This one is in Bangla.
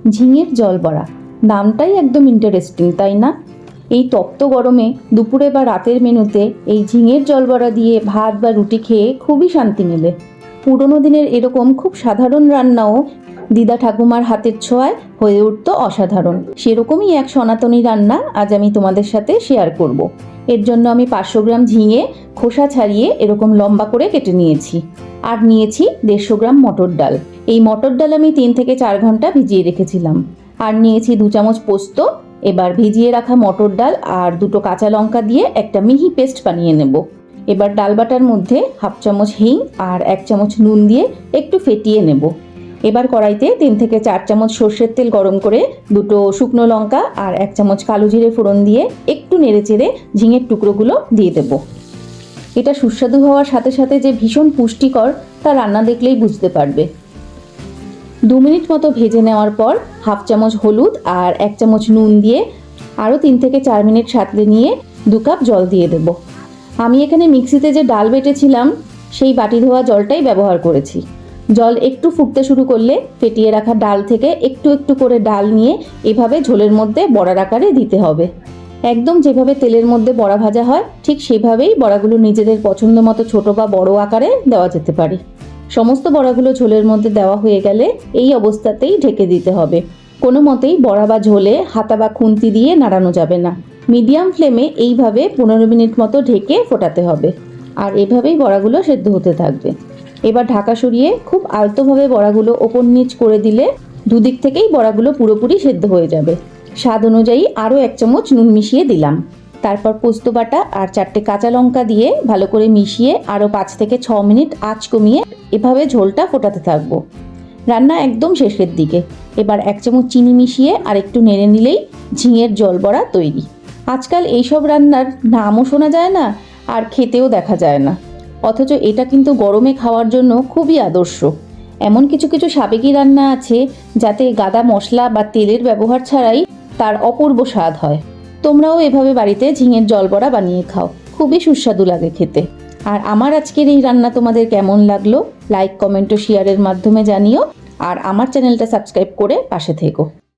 ঝিঙের জল বড়া, নামটাই একদম ইন্টারেস্টিং, তাই না? এই তপ্ত গরমে দুপুরে বা রাতের মেনুতে এই ঝিঙের জল বড়া দিয়ে ভাত বা রুটি খেয়ে খুবই শান্তি মেলে। পুরোনো দিনের এরকম খুব সাধারণ রান্নাও দিদা ঠাকুমার হাতের ছোঁয়ায় হয়ে উঠত অসাধারণ। সেরকমই এক সনাতনী রান্না আজ আমি তোমাদের সাথে শেয়ার করব। এর জন্য আমি 500 গ্রাম ঝিঙে খোসা ছাড়িয়ে এরকম লম্বা করে কেটে নিয়েছি। আর নিয়েছি 150 গ্রাম মটর ডাল। এই মটর ডাল আমি 3 থেকে 4 ঘন্টা ভিজিয়ে রেখেছিলাম। আর নিয়েছি 2 চামচ পোস্ত। এবার ভিজিয়ে রাখা মটর ডাল আর 2টো কাঁচা লঙ্কা দিয়ে একটা মিহি পেস্ট বানিয়ে নেব। এবার ডাল বাটার মধ্যে 1/2 চামচ হিং আর 1 চামচ নুন দিয়ে একটু ফেটিয়ে নেব। এবার কড়াইতে 3 থেকে 4 চামচ সর্ষের তেল গরম করে 2টো শুকনো লঙ্কা আর 1 চামচ কালো জিরে ফোড়ন দিয়ে একটু নেড়েচেড়ে ঝিঙের টুকরোগুলো দিয়ে দেব। এটা সুস্বাদু হওয়ার সাথে সাথে যে ভীষণ পুষ্টিকর তা রান্না দেখলেই বুঝতে পারবে। 2 মিনিট মতো ভেজে নেওয়ার পর 1/2 চামচ হলুদ আর 1 চামচ নুন দিয়ে আরও 3 থেকে 4 মিনিট সাঁতলে নিয়ে 2 কাপ জল দিয়ে দেব। আমি এখানে মিক্সিতে যে ডাল বেটেছিলাম সেই বাটি ধোয়া জলটাই ব্যবহার করেছি। জল একটু ফুটতে শুরু করলে ফেটিয়ে রাখা ডাল থেকে একটু একটু করে ডাল নিয়ে এভাবে ঝোলের মধ্যে বড়ার আকারে দিতে হবে। একদম যেভাবে তেলের মধ্যে বড়া ভাজা হয় ঠিক সেভাবেই বড়াগুলো নিজেদের পছন্দ মতো ছোট বা বড় আকারে দেওয়া যেতে পারে। সমস্ত বড়াগুলো ঝোলের মধ্যে দেওয়া হয়ে গেলে এই অবস্থাতেই ঢেকে দিতে হবে। কোনো মতেই বড়া বা ঝোলে হাতা বা খুন্তি দিয়ে নাড়ানো যাবে না। মিডিয়াম ফ্লেমে এইভাবে 15 মিনিট মতো ঢেকে ফোটাতে হবে। আর এভাবেই বড়াগুলো সেদ্ধ হতে থাকবে। এবার ঢাকা সরিয়ে খুব আলতোভাবে বড়াগুলো ওপর নিচ করে দিলে দুদিক থেকেই বড়াগুলো পুরোপুরি সেদ্ধ হয়ে যাবে। স্বাদ অনুযায়ী আরও 1 চামচ নুন মিশিয়ে দিলাম। তারপর পোস্ত বাটা আর 4টে কাঁচা লঙ্কা দিয়ে ভালো করে মিশিয়ে আরও 5 থেকে 6 মিনিট আঁচ কমিয়ে এভাবে ঝোলটা ফোটাতে থাকবো। রান্না একদম শেষের দিকে। এবার 1 চামচ চিনি মিশিয়ে আর একটু নেড়ে নিলেই ঝিঙের জল বড়া তৈরি। আজকাল এইসব রান্নার নামও শোনা যায় না আর খেতেও দেখা যায় না, অথচ এটা কিন্তু গরমে খাওয়ার জন্য খুবই আদর্শ। এমন কিছু কিছু সাবেকি রান্না আছে যাতে গাদা মশলা বা তেলের ব্যবহার ছাড়াই তার অপূর্ব স্বাদ হয়। তোমরাও এভাবে বাড়িতে ঝিঙের জল বড়া বানিয়ে খাও, খুবই সুস্বাদু লাগে খেতে। আর আমার আজকের এই রান্না তোমাদের কেমন লাগলো লাইক কমেন্ট ও শেয়ারের মাধ্যমে জানিও। আর আমার চ্যানেলটা সাবস্ক্রাইব করে পাশে থেকো।